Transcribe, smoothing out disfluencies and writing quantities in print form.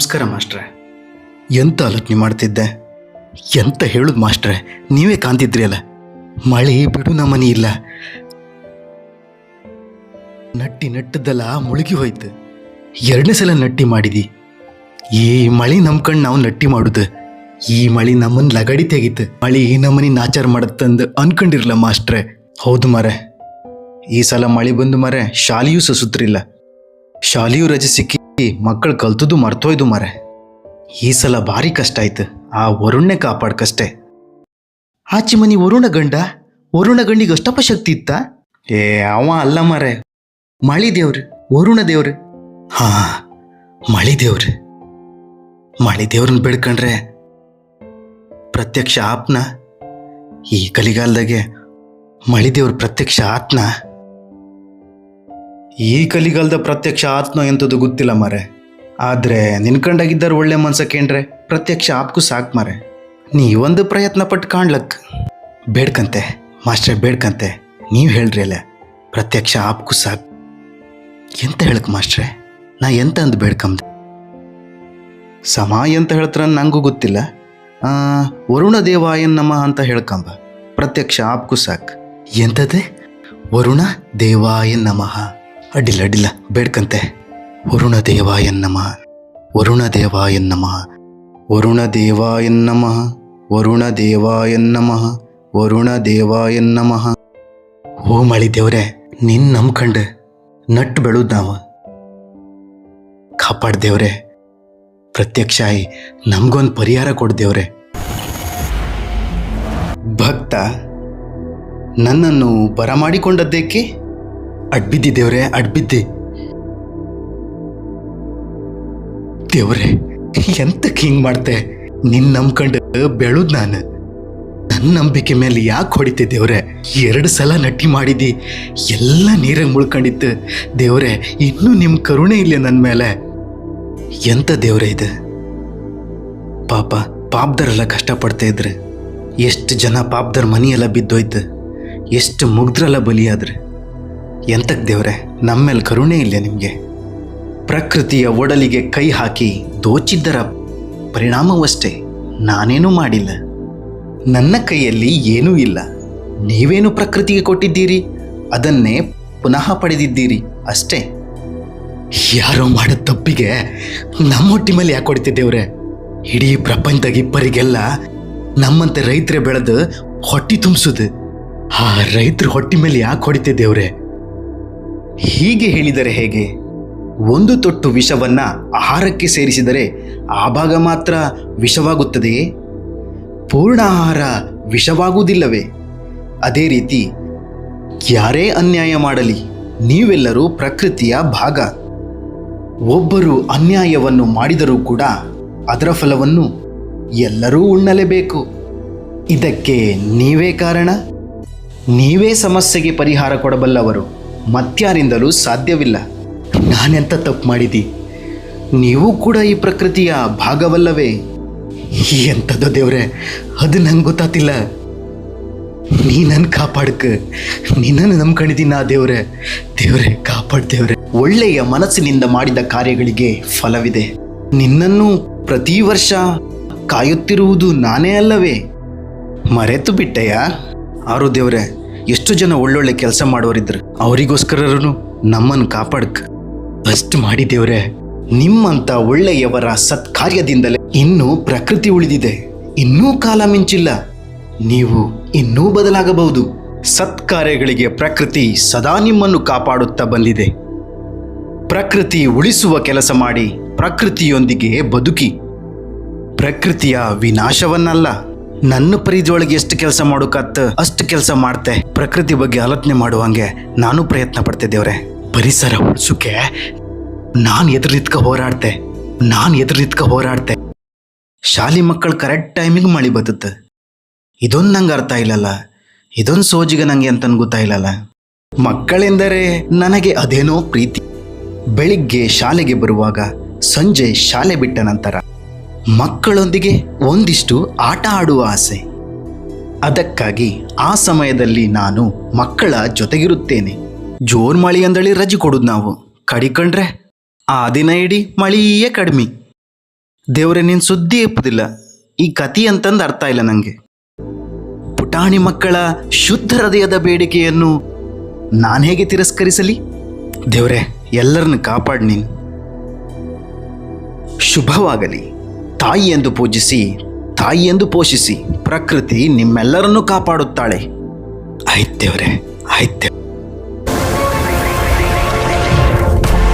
ನಮಸ್ಕಾರ ಮಾಸ್ಟ್ರೆ. ಎಂತ ಆಲೋಚನೆ ಮಾಡ್ತಿದ್ದೆ, ಎಂತ ಹೇಳುದು ಮಾಸ್ಟ್ರೆ, ನೀವೇ ಕಾಂತಿದ್ರಿ ಅಲ್ಲ. ಮಳೆ ಬಿಡು ನಮನಿ ಇಲ್ಲ, ನಟ್ಟಿ ನಟ್ಟದ್ದಲ್ಲ ಮುಳುಗಿ ಹೋಯ್ತು. ಎರಡನೇ ಸಲ ನಟ್ಟಿ ಮಾಡಿದಿ. ಈ ಮಳೆ ನಂಬ್ಕಂಡು ನಾವು ನಟ್ಟಿ ಮಾಡುದು, ಈ ಮಳೆ ನಮ್ಮನ್ನ ಲಗಡಿ ತೆಗೀತು. ಮಳೆ ನಮ್ಮನಿ ನಾಚಾರ ಮಾಡತ್ತಂದು ಅನ್ಕೊಂಡಿರ್ಲ ಮಾಸ್ಟ್ರೆ. ಹೌದು ಮಾರೆ, ಈ ಸಲ ಮಳೆ ಬಂದು ಮಾರೆ ಶಾಲೆಯೂ ಸಸುತ್ರಿಲ್ಲ. ಶಾಲೆಯೂ ರಜೆ ಸಿಕ್ಕಿ ಮಕ್ಕಳು ಕಲ್ತದ್ದು ಮರ್ತೋಯ್ದು ಮಾರೆ. ಈ ಸಲ ಭಾರಿ ಕಷ್ಟ ಆಯ್ತು. ಆ ವರುಣನೆ ಕಾಪಾಡ್ಕಷ್ಟೆ. ಆಚೆ ಮನಿ ವರುಣ ಗಂಡಿಗೆ ಅಷ್ಟಪ್ಪ ಶಕ್ತಿ ಇತ್ತ? ಅವ ಅಲ್ಲ ಮಾರೆ, ಮಳಿ ದೇವ್ರು, ವರುಣ ದೇವ್ರು. ಹಾ, ಮಳಿ ದೇವ್ರನ್ನ ಬೇಡ್ಕೊಂಡ್ರೆ ಪ್ರತ್ಯಕ್ಷ ಆಪ್ನ. ಈ ಕಲಿಗಾಲದಾಗೆ ಮಳಿ ದೇವ್ರ ಪ್ರತ್ಯಕ್ಷ ಆತ್ನ. ಈ ಕಲಿಗಾಲದ ಪ್ರತ್ಯಕ್ಷ ಆತ್ನೋ ಎಂಥದ್ದು ಗೊತ್ತಿಲ್ಲ ಮಾರೆ. ಆದರೆ ನಿನ್ಕಂಡಾಗಿದ್ದಾರೆ ಒಳ್ಳೆ ಮನ್ಸಕ್ಕೇನ್ರೆ ಪ್ರತ್ಯಕ್ಷ ಆಪ್ಗೂ ಸಾಕು ಮಾರೆ. ನೀವೊಂದು ಪ್ರಯತ್ನ ಪಟ್ಟು ಕಾಣ್ಲಕ್ ಬೇಡ್ಕಂತೆ ಮಾಸ್ಟ್ರೆ, ಬೇಡ್ಕಂತೆ. ನೀವು ಹೇಳ್ರಿ ಅಲ್ಲ, ಪ್ರತ್ಯಕ್ಷ ಆಪ್ಗೂ ಸಾಕು. ಎಂತ ಹೇಳಕ್ ಮಾಸ್ಟ್ರೆ, ನಾ ಎಂತ ಅಂದು ಬೇಡ್ಕಂದೆ? ಸಮ ಎಂತ ಹೇಳ್ತಾರ ನಂಗೂ ಗೊತ್ತಿಲ್ಲ. ವರುಣ ದೇವಾಯನ್ ನಮಃ ಅಂತ ಹೇಳ್ಕಂಬ. ಪ್ರತ್ಯಕ್ಷ ಆಪ್ಗೂ ಸಾಕು. ಎಂತದೆ? ವರುಣ ದೇವಾಯನ್ ನಮಃ. ಅಡ್ಡಿಲ್ಲ ಬೇಡ್ಕಂತೆ. ವರುಣ ದೇವಾಯನ್ ನಮಃ, ವರುಣ ದೇವಾಯನ್ ನಮಃ, ವರುಣ ದೇವಾಯನ್ ನಮಃ, ವರುಣ ದೇವಾಯನ್ ನಮಃ, ವರುಣ ದೇವಾಯನ್ ನಮಃ. ಓ ಮಳಿ ದೇವ್ರೆ, ನಿನ್ ನಂಬ್ಕಂಡು ನಟ್ಟು ಬೆಳುದ್ ನಾವು. ಕಾಪಾಡ್ದೇವ್ರೆ, ಪ್ರತ್ಯಕ್ಷ ಆಯಿ ನಮ್ಗೊಂದು ಪರಿಹಾರ ಕೊಡ್ದೇವ್ರೆ. ಭಕ್ತ ನನ್ನನ್ನು ಬರಮಾಡಿಕೊಂಡದ್ದೇಕೆ? ಅಡ್ಬಿದ್ದಿ ದೇವ್ರೆ, ಅಡ್ಬಿದ್ದಿ. ದೇವ್ರೆ, ಎಂತಕ್ಕೆ ಹಿಂಗೆ ಮಾಡ್ತೆ? ನಿನ್ನ ನಂಬ್ಕಂಡು ಬೆಳುದ್ ನಾನು. ನನ್ನ ನಂಬಿಕೆ ಮೇಲೆ ಯಾಕೆ ಹೊಡಿತೆ ದೇವ್ರೆ? 2 ಸಲ ನಟ್ಟಿ ಮಾಡಿದಿ, ಎಲ್ಲ ನೀರಾಗ ಮುಳ್ಕೊಂಡಿತ್ತು. ದೇವ್ರೆ, ಇನ್ನೂ ನಿಮ್ಮ ಕರುಣೆ ಇಲ್ಲ ನನ್ನ ಮೇಲೆ. ಎಂತ ದೇವ್ರೆ ಇದು? ಪಾಪದರೆಲ್ಲ ಕಷ್ಟಪಡ್ತಾ ಇದ್ರು. ಎಷ್ಟು ಜನ ಪಾಪದರ ಮನೆಯೆಲ್ಲ ಬಿದ್ದೋಯ್ತು, ಎಷ್ಟು ಮುಗ್ದ್ರೆಲ್ಲ ಬಲಿಯಾದ್ರೆ. ಎಂತಕ್ಕೆ ದೇವ್ರೆ ನಮ್ಮ ಮೇಲೆ ಕರುಣೆ ಇಲ್ಲ ನಿಮಗೆ? ಪ್ರಕೃತಿಯ ಒಡಲಿಗೆ ಕೈ ಹಾಕಿ ದೋಚಿದ್ದರ ಪರಿಣಾಮವಷ್ಟೇ. ನಾನೇನೂ ಮಾಡಿಲ್ಲ, ನನ್ನ ಕೈಯಲ್ಲಿ ಏನೂ ಇಲ್ಲ. ನೀವೇನು ಪ್ರಕೃತಿಗೆ ಕೊಟ್ಟಿದ್ದೀರಿ, ಅದನ್ನೇ ಪುನಃ ಪಡೆದಿದ್ದೀರಿ ಅಷ್ಟೇ. ಯಾರೋ ಮಾಡೋ ತಪ್ಪಿಗೆ ನಮ್ಮ ಹೊಟ್ಟಿ ಮೇಲೆ ಯಾಕೆ ಹೊಡಿತಿದ್ದೇವ್ರೆ? ಇಡೀ ಪ್ರಪಂಚದಾಗ ಇಬ್ಬರಿಗೆಲ್ಲ ನಮ್ಮಂತೆ ರೈತರೇ ಬೆಳೆದು ಹೊಟ್ಟಿ ತುಂಬಿಸುದು. ಆ ರೈತರ ಹೊಟ್ಟಿ ಮೇಲೆ ಯಾಕೆ ಹೊಡಿತಿದ್ದೇವ್ರೆ? ಹೀಗೆ ಹೇಳಿದರೆ ಹೇಗೆ? ಒಂದು ತೊಟ್ಟು ವಿಷವನ್ನ ಆಹಾರಕ್ಕೆ ಸೇರಿಸಿದರೆ ಆ ಭಾಗ ಮಾತ್ರ ವಿಷವಾಗುತ್ತದೆಯೇ? ಪೂರ್ಣ ಆಹಾರ ವಿಷವಾಗುವುದಿಲ್ಲವೇ? ಅದೇ ರೀತಿ ಯಾರೇ ಅನ್ಯಾಯ ಮಾಡಲಿ, ನೀವೆಲ್ಲರೂ ಪ್ರಕೃತಿಯ ಭಾಗ. ಒಬ್ಬರು ಅನ್ಯಾಯವನ್ನು ಮಾಡಿದರೂ ಕೂಡ ಅದರ ಫಲವನ್ನು ಎಲ್ಲರೂ ಉಣ್ಣಲೇಬೇಕು. ಇದಕ್ಕೆ ನೀವೇ ಕಾರಣ. ನೀವೇ ಸಮಸ್ಯೆಗೆ ಪರಿಹಾರ ಕೊಡಬಲ್ಲವರು, ಮತ್ಯಾರಿಂದಲೂ ಸಾಧ್ಯವಿಲ್ಲ. ನಾನೆಂತ ತಪ್ಪು ಮಾಡಿದಿ? ನೀವು ಕೂಡ ಈ ಪ್ರಕೃತಿಯ ಭಾಗವಲ್ಲವೇ? ಎಂಥದ್ದು ದೇವ್ರೆ, ಅದು ನಂಗೆ ಗೊತ್ತಾತಿಲ್ಲ. ನೀ ನನ್ನ ಕಾಪಾಡಕ, ನಿನ್ನನ್ನು ನಂಬ್ಕೊಂಡಿದ್ದೀನಿ. ದೇವ್ರೆ ಕಾಪಾಡ್ ದೇವ್ರೆ. ಒಳ್ಳೆಯ ಮನಸ್ಸಿನಿಂದ ಮಾಡಿದ ಕಾರ್ಯಗಳಿಗೆ ಫಲವಿದೆ. ನಿನ್ನನ್ನು ಪ್ರತಿ ವರ್ಷ ಕಾಯುತ್ತಿರುವುದು ನಾನೇ ಅಲ್ಲವೇ? ಮರೆತು ಬಿಟ್ಟೆಯಾ? ಆರು ದೇವ್ರೆ, ಎಷ್ಟು ಜನ ಒಳ್ಳೊಳ್ಳೆ ಕೆಲಸ ಮಾಡೋರಿದ್ರು, ಅವರಿಗೋಸ್ಕರನು ನಮ್ಮನ್ನು ಕಾಪಾಡಕ್ ಅಷ್ಟು ಮಾಡಿ ದೇವ್ರೆ. ನಿಮ್ಮಂತ ಒಳ್ಳೆಯವರ ಸತ್ಕಾರ್ಯದಿಂದಲೇ ಇನ್ನೂ ಪ್ರಕೃತಿ ಉಳಿದಿದೆ. ಇನ್ನೂ ಕಾಲ ಮಿಂಚಿಲ್ಲ. ನೀವು ಇನ್ನೂ ಬದಲಾಗಬಹುದು. ಸತ್ಕಾರ್ಯಗಳಿಗೆ ಪ್ರಕೃತಿ ಸದಾ ನಿಮ್ಮನ್ನು ಕಾಪಾಡುತ್ತಾ ಬಂದಿದೆ. ಪ್ರಕೃತಿ ಉಳಿಸುವ ಕೆಲಸ ಮಾಡಿ, ಪ್ರಕೃತಿಯೊಂದಿಗೆ ಬದುಕಿ. ಪ್ರಕೃತಿಯ ವಿನಾಶವನ್ನಲ್ಲ. ನನ್ನ ಪರಿಧಿಯೊಳಗೆ ಎಷ್ಟು ಕೆಲಸ ಮಾಡೋಕತ್ತ ಅಷ್ಟು ಕೆಲಸ ಮಾಡ್ತೆ. ಪ್ರಕೃತಿ ಬಗ್ಗೆ ಆಲೋಚನೆ ಮಾಡುವಂಗೆ ನಾನು ಪ್ರಯತ್ನ ಪಡ್ತಿದ್ದೇವ್ರೆ. ಪರಿಸರ ಉಳಿಸೋಕೆ ನಾನು ಎದುರು ನಿತ್ಕ ಹೋರಾಡ್ತೆ. ಶಾಲೆ ಮಕ್ಕಳು ಕರೆಕ್ಟ್ ಟೈಮಿಗೆ ಮಳೆ ಬರ್ತದೆ. ಇದೊಂದು ನಂಗೆ ಅರ್ಥ ಇಲ್ಲಲ್ಲ. ಇದೊಂದು ಸೋಜಿಗೆ ನಂಗೆ ಅಂತ ಗೊತ್ತಾಯಿಲ್ಲಲ್ಲ. ಮಕ್ಕಳೆಂದರೆ ನನಗೆ ಅದೇನೋ ಪ್ರೀತಿ. ಬೆಳಿಗ್ಗೆ ಶಾಲೆಗೆ ಬರುವಾಗ, ಸಂಜೆ ಶಾಲೆ ಬಿಟ್ಟ ನಂತರ ಮಕ್ಕಳೊಂದಿಗೆ ಒಂದಿಷ್ಟು ಆಟ ಆಡುವ ಆಸೆ. ಅದಕ್ಕಾಗಿ ಆ ಸಮಯದಲ್ಲಿ ನಾನು ಮಕ್ಕಳ ಜೊತೆಗಿರುತ್ತೇನೆ. ಜೋರ್ ಮಳಿ ಅಂದಳಿ ರಜೆ ಕೊಡುದು ನಾವು. ಕಡಿಕೊಂಡ್ರೆ ಆ ದಿನ ಇಡೀ ಮಳಿಯೇ ಕಡಿಮೆ. ದೇವ್ರೆ ನಿನ್ ಸುದ್ದಿ ಎಪ್ಪುದಿಲ್ಲ. ಈ ಕತಿ ಅಂತಂದು ಅರ್ಥ ಇಲ್ಲ ನಂಗೆ. ಪುಟಾಣಿ ಮಕ್ಕಳ ಶುದ್ಧ ಹೃದಯದ ಬೇಡಿಕೆಯನ್ನು ನಾನು ಹೇಗೆ ತಿರಸ್ಕರಿಸಲಿ? ದೇವ್ರೆ, ಎಲ್ಲರನ್ನು ಕಾಪಾಡು ನೀನು. ಶುಭವಾಗಲಿ. ತಾಯಿ ಎಂದು ಪೂಜಿಸಿ, ತಾಯಿ ಎಂದು ಪೋಷಿಸಿ, ಪ್ರಕೃತಿ ನಿಮ್ಮೆಲ್ಲರನ್ನೂ ಕಾಪಾಡುತ್ತಾಳೆ. ಆಯ್ತು ದೇವ್ರೆ, ಆಯ್ತು.